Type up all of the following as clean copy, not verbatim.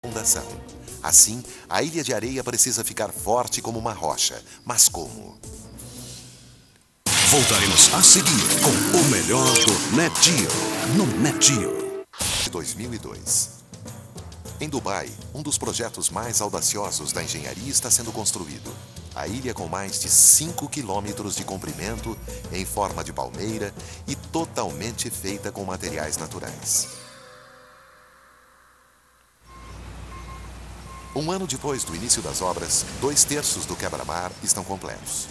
fundação. Assim, a ilha de areia precisa ficar forte como uma rocha. Mas como? Voltaremos a seguir com o melhor do Net Geo, no Net Geo. De 2002. Em Dubai, um dos projetos mais audaciosos da engenharia está sendo construído. A ilha com mais de 5 quilômetros de comprimento, em forma de palmeira e totalmente feita com materiais naturais. Um ano depois do início das obras, 2/3 do quebra-mar estão completos.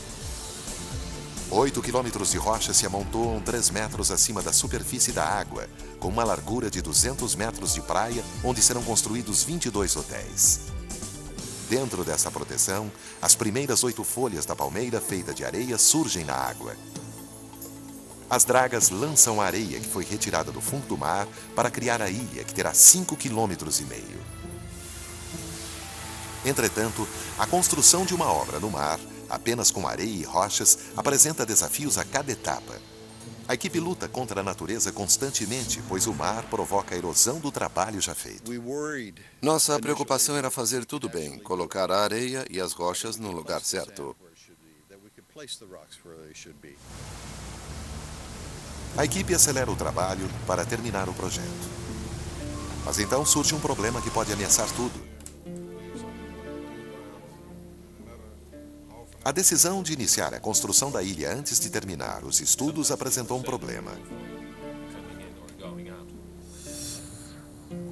8 quilômetros de rocha se amontoam 3 metros acima da superfície da água, com uma largura de 200 metros de praia, onde serão construídos 22 hotéis. Dentro dessa proteção, as primeiras 8 folhas da palmeira feita de areia surgem na água. As dragas lançam a areia que foi retirada do fundo do mar para criar a ilha, que terá 5,5 quilômetros. Entretanto, a construção de uma obra no mar, apenas com areia e rochas, apresenta desafios a cada etapa. A equipe luta contra a natureza constantemente, pois o mar provoca a erosão do trabalho já feito. Nossa preocupação era fazer tudo bem, colocar a areia e as rochas no lugar certo. A equipe acelera o trabalho para terminar o projeto. Mas então surge um problema que pode ameaçar tudo. A decisão de iniciar a construção da ilha antes de terminar os estudos apresentou um problema.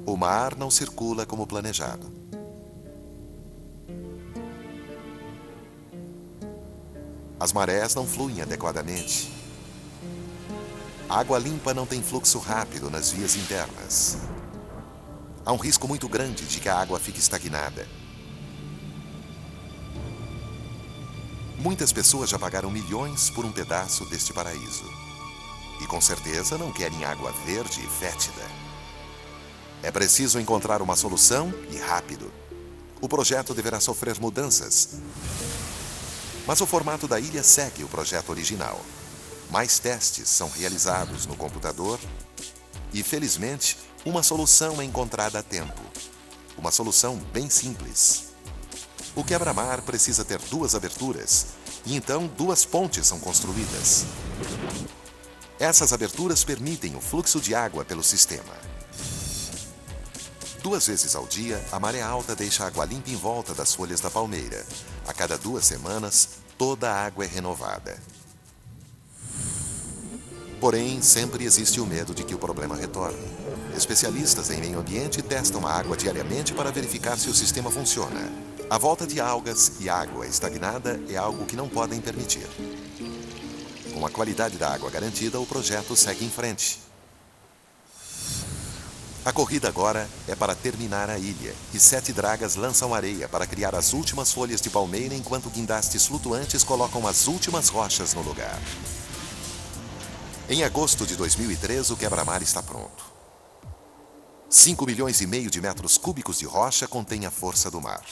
O mar não circula como planejado. As marés não fluem adequadamente. A água limpa não tem fluxo rápido nas vias internas. Há um risco muito grande de que a água fique estagnada. Muitas pessoas já pagaram milhões por um pedaço deste paraíso. E com certeza não querem água verde e fétida. É preciso encontrar uma solução e rápido. O projeto deverá sofrer mudanças. Mas o formato da ilha segue o projeto original. Mais testes são realizados no computador e, felizmente, uma solução é encontrada a tempo. Uma solução bem simples. O quebra-mar precisa ter 2 aberturas e então 2 pontes são construídas. Essas aberturas permitem o fluxo de água pelo sistema. 2 vezes ao dia, a maré alta deixa a água limpa em volta das folhas da palmeira. A cada 2 semanas, toda a água é renovada. Porém, sempre existe o medo de que o problema retorne. Especialistas em meio ambiente testam a água diariamente para verificar se o sistema funciona. A volta de algas e água estagnada é algo que não podem permitir. Com a qualidade da água garantida, o projeto segue em frente. A corrida agora é para terminar a ilha, e 7 dragas lançam areia para criar as últimas folhas de palmeira, enquanto guindastes flutuantes colocam as últimas rochas no lugar. Em agosto de 2003, o quebra-mar está pronto. 5,5 milhões de metros cúbicos de rocha contém a força do mar.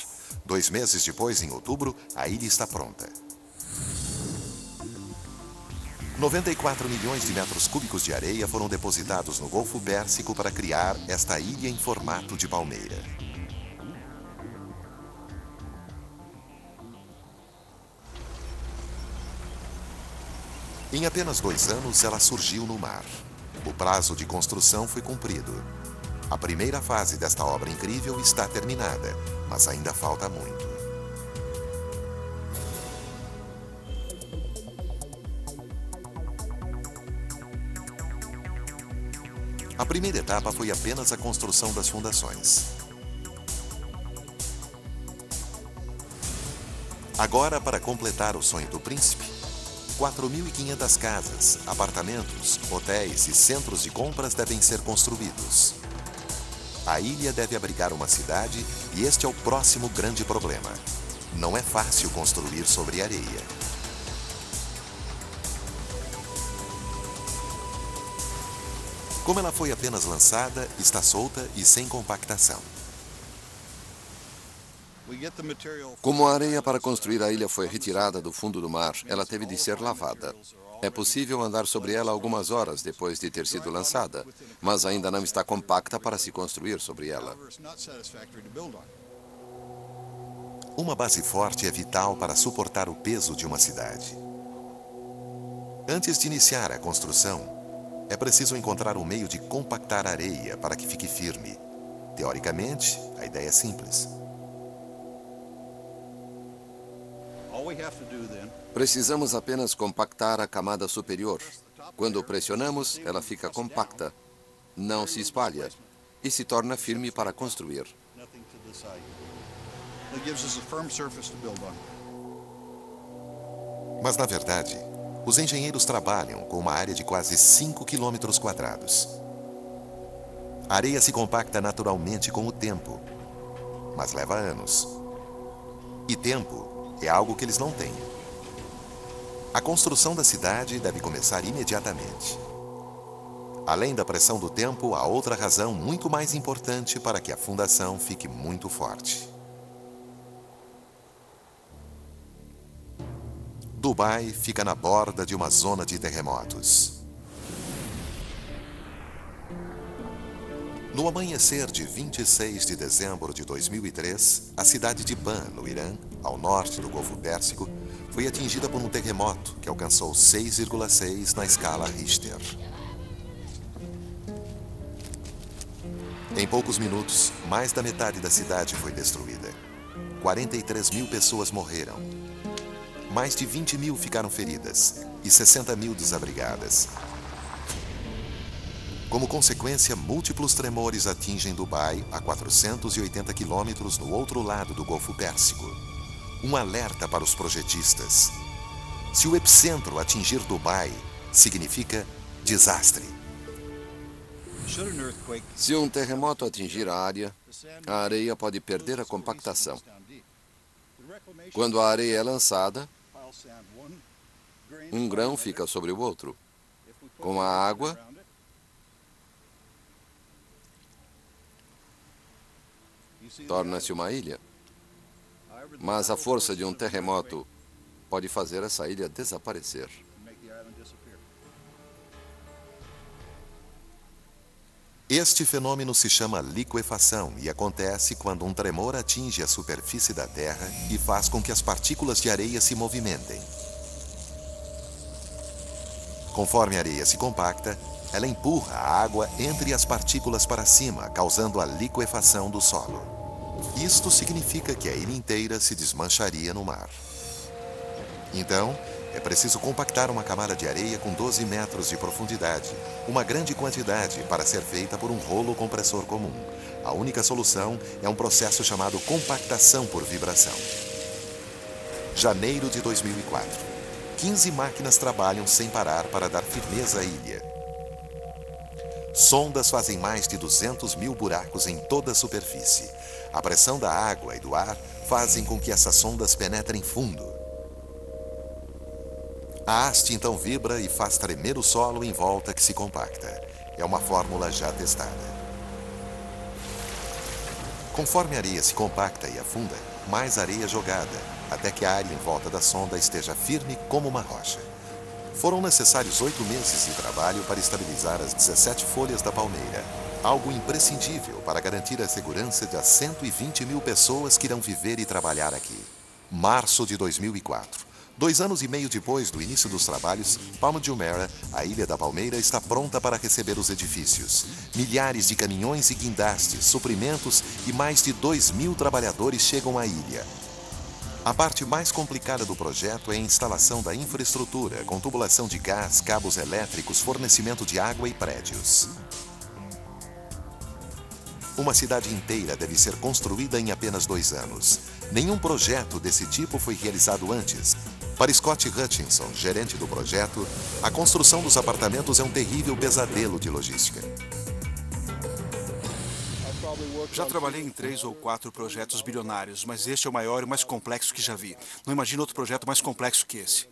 2 meses depois, em outubro, a ilha está pronta. 94 milhões de metros cúbicos de areia foram depositados no Golfo Pérsico para criar esta ilha em formato de palmeira. Em apenas 2 anos, ela surgiu no mar. O prazo de construção foi cumprido. A primeira fase desta obra incrível está terminada, mas ainda falta muito. A primeira etapa foi apenas a construção das fundações. Agora, para completar o sonho do príncipe, 4.500 casas, apartamentos, hotéis e centros de compras devem ser construídos. A ilha deve abrigar uma cidade e este é o próximo grande problema. Não é fácil construir sobre areia. Como ela foi apenas lançada, está solta e sem compactação. Como a areia para construir a ilha foi retirada do fundo do mar, ela teve de ser lavada. É possível andar sobre ela algumas horas depois de ter sido lançada, mas ainda não está compacta para se construir sobre ela. Uma base forte é vital para suportar o peso de uma cidade. Antes de iniciar a construção, é preciso encontrar um meio de compactar a areia para que fique firme. Teoricamente, a ideia é simples. Precisamos apenas compactar a camada superior. Quando pressionamos, ela fica compacta, não se espalha e se torna firme para construir. Mas, na verdade, os engenheiros trabalham com uma área de quase 5 quilômetros quadrados. A areia se compacta naturalmente com o tempo, mas leva anos. E tempo é algo que eles não têm. A construção da cidade deve começar imediatamente. Além da pressão do tempo, há outra razão muito mais importante para que a fundação fique muito forte. Dubai fica na borda de uma zona de terremotos. No amanhecer de 26 de dezembro de 2003, a cidade de Ban, no Irã, ao norte do Golfo Pérsico, foi atingida por um terremoto que alcançou 6,6 na escala Richter. Em poucos minutos, mais da metade da cidade foi destruída. 43 mil pessoas morreram. Mais de 20 mil ficaram feridas e 60 mil desabrigadas. Como consequência, múltiplos tremores atingem Dubai a 480 quilômetros no outro lado do Golfo Pérsico. Um alerta para os projetistas. Se o epicentro atingir Dubai, significa desastre. Se um terremoto atingir a área, a areia pode perder a compactação. Quando a areia é lançada, um grão fica sobre o outro. Com a água, torna-se uma ilha. Mas a força de um terremoto pode fazer essa ilha desaparecer. Este fenômeno se chama liquefação e acontece quando um tremor atinge a superfície da Terra e faz com que as partículas de areia se movimentem. Conforme a areia se compacta, ela empurra a água entre as partículas para cima, causando a liquefação do solo. Isto significa que a ilha inteira se desmancharia no mar. Então, é preciso compactar uma camada de areia com 12 metros de profundidade, uma grande quantidade para ser feita por um rolo compressor comum. A única solução é um processo chamado compactação por vibração. Janeiro de 2004. 15 máquinas trabalham sem parar para dar firmeza à ilha. Sondas fazem mais de 200 mil buracos em toda a superfície. A pressão da água e do ar fazem com que essas sondas penetrem fundo. A haste então vibra e faz tremer o solo em volta que se compacta. É uma fórmula já testada. Conforme a areia se compacta e afunda, mais areia é jogada, até que a área em volta da sonda esteja firme como uma rocha. Foram necessários 8 meses de trabalho para estabilizar as 17 folhas da palmeira, algo imprescindível para garantir a segurança das 120 mil pessoas que irão viver e trabalhar aqui. Março de 2004. 2 anos e meio depois do início dos trabalhos, Palma de Jumeirah, a Ilha da Palmeira, está pronta para receber os edifícios. Milhares de caminhões e guindastes, suprimentos e mais de 2.000 trabalhadores chegam à ilha. A parte mais complicada do projeto é a instalação da infraestrutura, com tubulação de gás, cabos elétricos, fornecimento de água e prédios. Uma cidade inteira deve ser construída em apenas 2 anos. Nenhum projeto desse tipo foi realizado antes. Para Scott Hutchinson, gerente do projeto, a construção dos apartamentos é um terrível pesadelo de logística. Já trabalhei em 3 ou 4 projetos bilionários, mas este é o maior e o mais complexo que já vi. Não imagino outro projeto mais complexo que esse.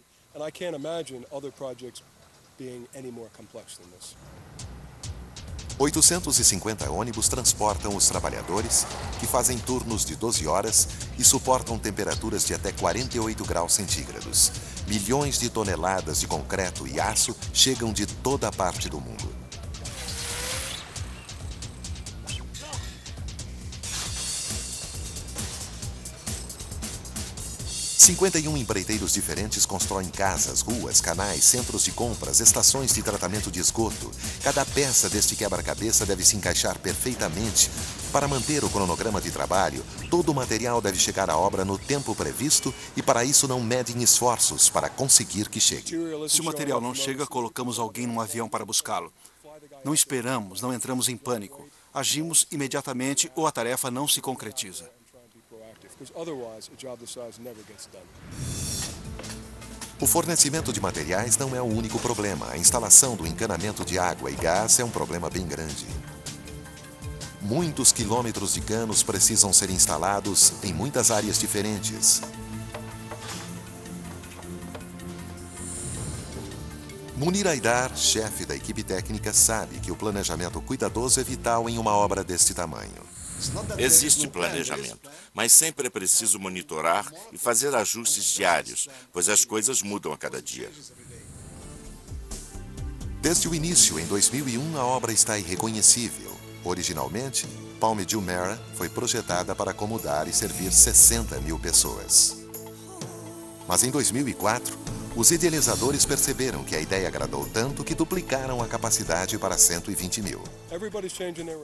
850 ônibus transportam os trabalhadores, que fazem turnos de 12 horas e suportam temperaturas de até 48 graus centígrados. Milhões de toneladas de concreto e aço chegam de toda a parte do mundo. – 51 empreiteiros diferentes constroem casas, ruas, canais, centros de compras, estações de tratamento de esgoto. Cada peça deste quebra-cabeça deve se encaixar perfeitamente. Para manter o cronograma de trabalho, todo o material deve chegar à obra no tempo previsto e para isso não medem esforços para conseguir que chegue. Se o material não chega, colocamos alguém num avião para buscá-lo. Não esperamos, não entramos em pânico. Agimos imediatamente ou a tarefa não se concretiza. O fornecimento de materiais não é o único problema. A instalação do encanamento de água e gás é um problema bem grande. Muitos quilômetros de canos precisam ser instalados em muitas áreas diferentes. Munir Haidar, chefe da equipe técnica, sabe que o planejamento cuidadoso é vital em uma obra deste tamanho. Existe planejamento, mas sempre é preciso monitorar e fazer ajustes diários, pois as coisas mudam a cada dia. Desde o início, em 2001, a obra está irreconhecível. Originalmente, Palm de Jumeirah foi projetada para acomodar e servir 60 mil pessoas. Mas em 2004, os idealizadores perceberam que a ideia agradou tanto que duplicaram a capacidade para 120 mil.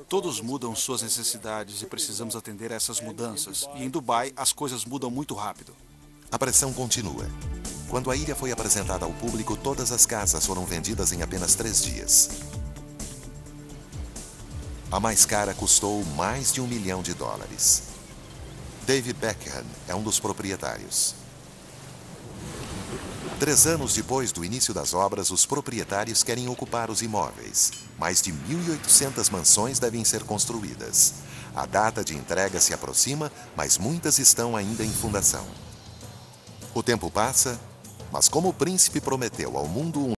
Todos mudam suas necessidades e precisamos atender a essas mudanças. E em Dubai, as coisas mudam muito rápido. A pressão continua. Quando a ilha foi apresentada ao público, todas as casas foram vendidas em apenas 3 dias. A mais cara custou mais de $1 milhão. David Beckham é um dos proprietários. 3 anos depois do início das obras, os proprietários querem ocupar os imóveis. Mais de 1.800 mansões devem ser construídas. A data de entrega se aproxima, mas muitas estão ainda em fundação. O tempo passa, mas como o príncipe prometeu ao mundo